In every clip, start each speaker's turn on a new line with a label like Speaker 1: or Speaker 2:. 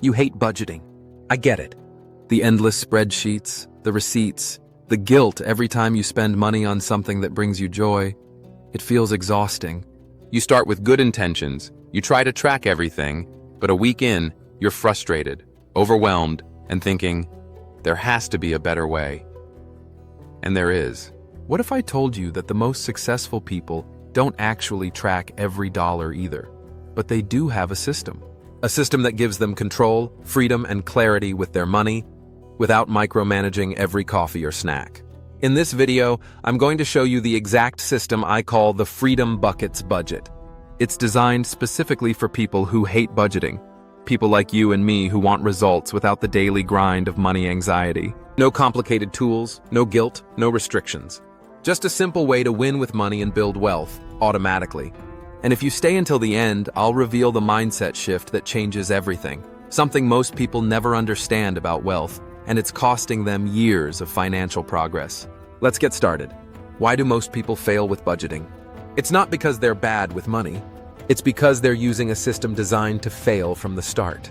Speaker 1: You hate budgeting. I get it. The endless spreadsheets, the receipts, the guilt every time you spend money on something that brings you joy. It feels exhausting. You start with good intentions, you try to track everything, but a week in, you're frustrated, overwhelmed, and thinking, there has to be a better way. And there is. What if I told you that the most successful people don't actually track every dollar either, but they do have a system? A system that gives them control, freedom, and clarity with their money, without micromanaging every coffee or snack. In this video, I'm going to show you the exact system I call the Freedom Buckets budget. It's designed specifically for people who hate budgeting, people like you and me who want results without the daily grind of money anxiety. No complicated tools, no guilt, no restrictions. Just a simple way to win with money and build wealth, automatically. And if you stay until the end, I'll reveal the mindset shift that changes everything. Something most people never understand about wealth, and it's costing them years of financial progress. Let's get started. Why do most people fail with budgeting? It's not because they're bad with money. It's because they're using a system designed to fail from the start.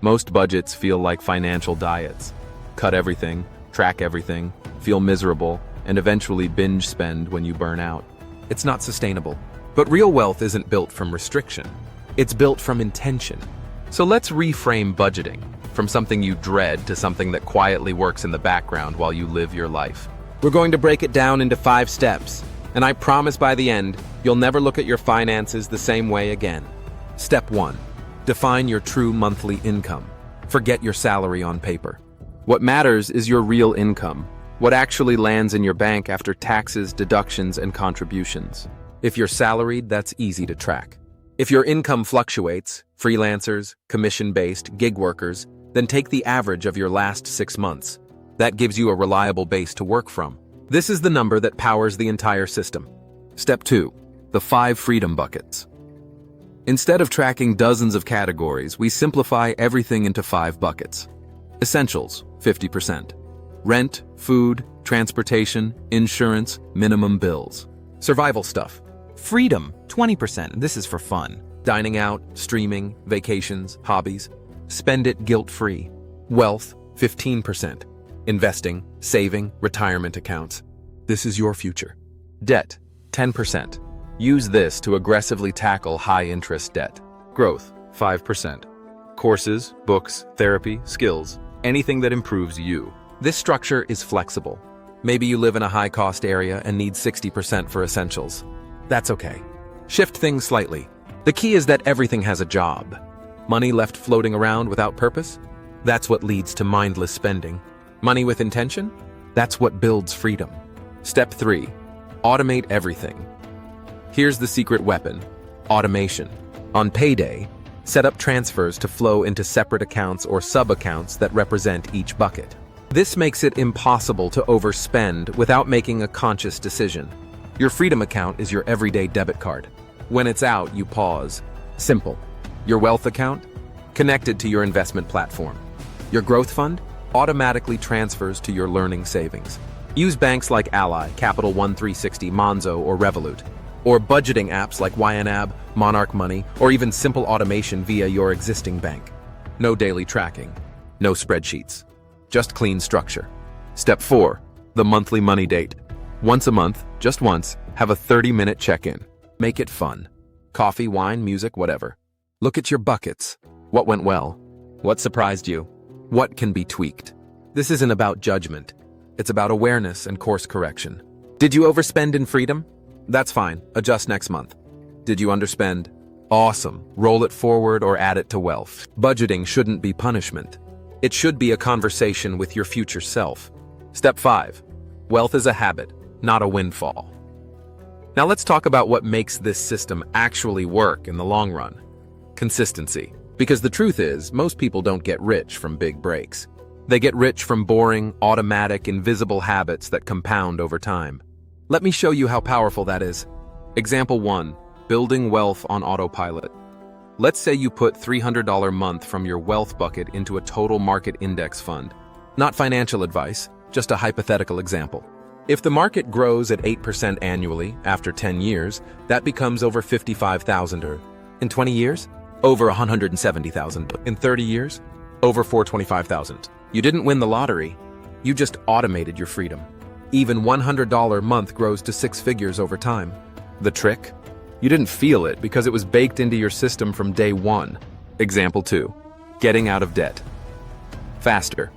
Speaker 1: Most budgets feel like financial diets. Cut everything, track everything, feel miserable, and eventually binge spend when you burn out. It's not sustainable. But real wealth isn't built from restriction. It's built from intention. So let's reframe budgeting from something you dread to something that quietly works in the background while you live your life. We're going to break it down into 5 steps, and I promise by the end, you'll never look at your finances the same way again. Step 1. Define your true monthly income. Forget your salary on paper. What matters is your real income, what actually lands in your bank after taxes, deductions, and contributions. If you're salaried, that's easy to track. If your income fluctuates, freelancers, commission-based, gig workers, then take the average of your last 6 months. That gives you a reliable base to work from. This is the number that powers the entire system. Step 2. The 5 freedom buckets. Instead of tracking dozens of categories, we simplify everything into 5 buckets. Essentials, 50%. Rent, food, transportation, insurance, minimum bills. Survival stuff. Freedom, 20%. This is for fun. Dining out, streaming, vacations, hobbies. Spend it guilt-free. Wealth, 15%. Investing, saving, retirement accounts. This is your future. Debt, 10%. Use this to aggressively tackle high-interest debt. Growth, 5%. Courses, books, therapy, skills, anything that improves you. This structure is flexible. Maybe you live in a high-cost area and need 60% for essentials. That's okay. Shift things slightly. The key is that everything has a job. Money left floating around without purpose? That's what leads to mindless spending. Money with intention? That's what builds freedom. Step 3. Automate everything. Here's the secret weapon: automation. On payday, set up transfers to flow into separate accounts or sub-accounts that represent each bucket. This makes it impossible to overspend without making a conscious decision. Your freedom account is your everyday debit card. When it's out, you pause. Simple. Your wealth account? Connected to your investment platform. Your growth fund? Automatically transfers to your learning savings. Use banks like Ally, Capital One 360, Monzo, or Revolut. Or budgeting apps like YNAB, Monarch Money, or even simple automation via your existing bank. No daily tracking. No spreadsheets. Just clean structure. Step 4. The monthly money date. Once a month, just once, have a 30-minute check-in. Make it fun. Coffee, wine, music, whatever. Look at your buckets. What went well? What surprised you? What can be tweaked? This isn't about judgment. It's about awareness and course correction. Did you overspend in freedom? That's fine. Adjust next month. Did you underspend? Awesome. Roll it forward or add it to wealth. Budgeting shouldn't be punishment. It should be a conversation with your future self. Step 5. Wealth is a habit, not a windfall. Now let's talk about what makes this system actually work in the long run. Consistency. Because the truth is, most people don't get rich from big breaks. They get rich from boring, automatic, invisible habits that compound over time. Let me show you how powerful that is. Example 1. Building wealth on autopilot. Let's say you put $300 a month from your wealth bucket into a total market index fund. Not financial advice, just a hypothetical example. If the market grows at 8% annually after 10 years, that becomes over $55,000. In 20 years? Over $170,000. In 30 years? Over 425,000. You didn't win the lottery. You just automated your freedom. Even $100 month grows to six figures over time. The trick? You didn't feel it because it was baked into your system from day one. Example 2. Getting out of debt. Faster.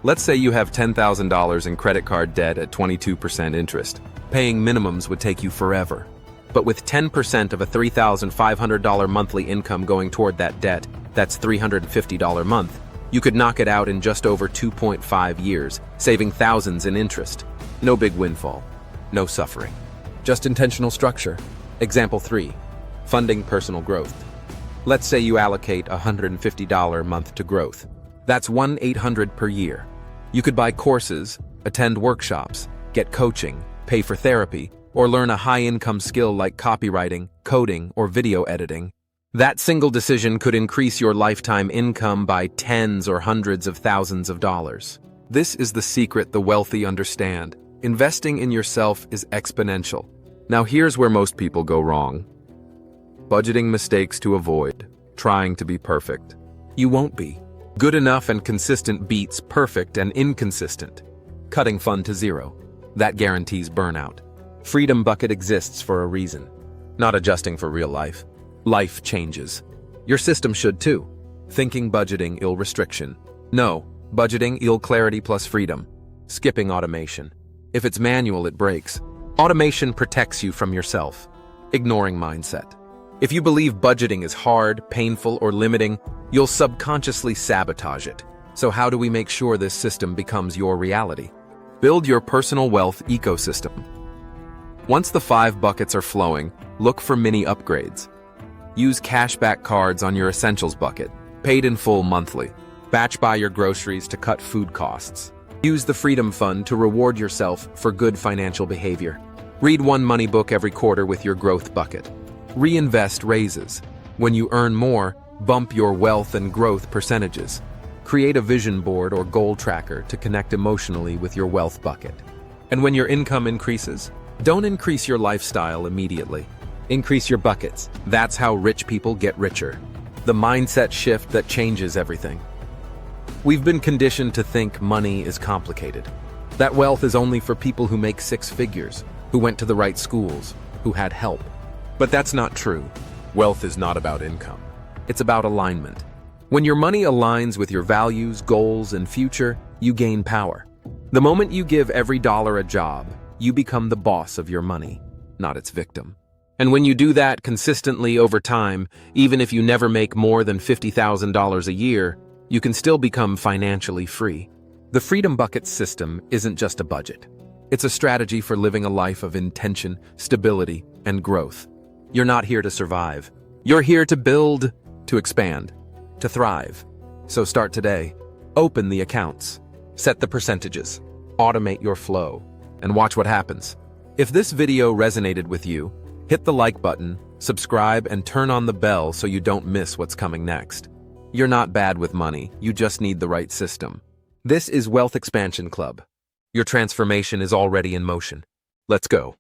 Speaker 1: Let's say you have $10,000 in credit card debt at 22% interest. Paying minimums would take you forever. But with 10% of a $3,500 monthly income going toward that debt, that's $350 a month, you could knock it out in just over 2.5 years, saving thousands in interest. No big windfall. No suffering. Just intentional structure. Example 3. Funding personal growth. Let's say you allocate $150 a month to growth. That's $1,800 per year. You could buy courses, attend workshops, get coaching, pay for therapy, or learn a high-income skill like copywriting, coding, or video editing. That single decision could increase your lifetime income by tens or hundreds of thousands of dollars. This is the secret the wealthy understand. Investing in yourself is exponential. Now here's where most people go wrong. Budgeting mistakes to avoid. Trying to be perfect. You won't be. Good enough and consistent beats perfect and inconsistent. Cutting fun to zero. That guarantees burnout. Freedom Bucket exists for a reason. Not adjusting for real life. Life changes. Your system should too. Thinking budgeting ill restriction. No, budgeting ill clarity plus freedom. Skipping automation. If it's manual, it breaks. Automation protects you from yourself. Ignoring mindset. If you believe budgeting is hard, painful, or limiting, you'll subconsciously sabotage it. So how do we make sure this system becomes your reality? Build your personal wealth ecosystem. Once the 5 buckets are flowing, look for mini upgrades. Use cashback cards on your essentials bucket, paid in full monthly. Batch buy your groceries to cut food costs. Use the Freedom Fund to reward yourself for good financial behavior. Read one money book every quarter with your growth bucket. Reinvest raises. When you earn more, bump your wealth and growth percentages. Create a vision board or goal tracker to connect emotionally with your wealth bucket. And when your income increases, don't increase your lifestyle immediately. Increase your buckets. That's how rich people get richer. The mindset shift that changes everything. We've been conditioned to think money is complicated. That wealth is only for people who make 6 figures, who went to the right schools, who had help. But that's not true. Wealth is not about income. It's about alignment. When your money aligns with your values, goals, and future, you gain power. The moment you give every dollar a job, you become the boss of your money, not its victim. And when you do that consistently over time, even if you never make more than $50,000 a year, you can still become financially free. The Freedom Bucket system isn't just a budget. It's a strategy for living a life of intention, stability, and growth. You're not here to survive. You're here to build, to expand, to thrive. So start today. Open the accounts. Set the percentages. Automate your flow. And watch what happens. If this video resonated with you, hit the like button, subscribe, and turn on the bell so you don't miss what's coming next. You're not bad with money, you just need the right system. This is Wealth Expansion Club. Your transformation is already in motion. Let's go.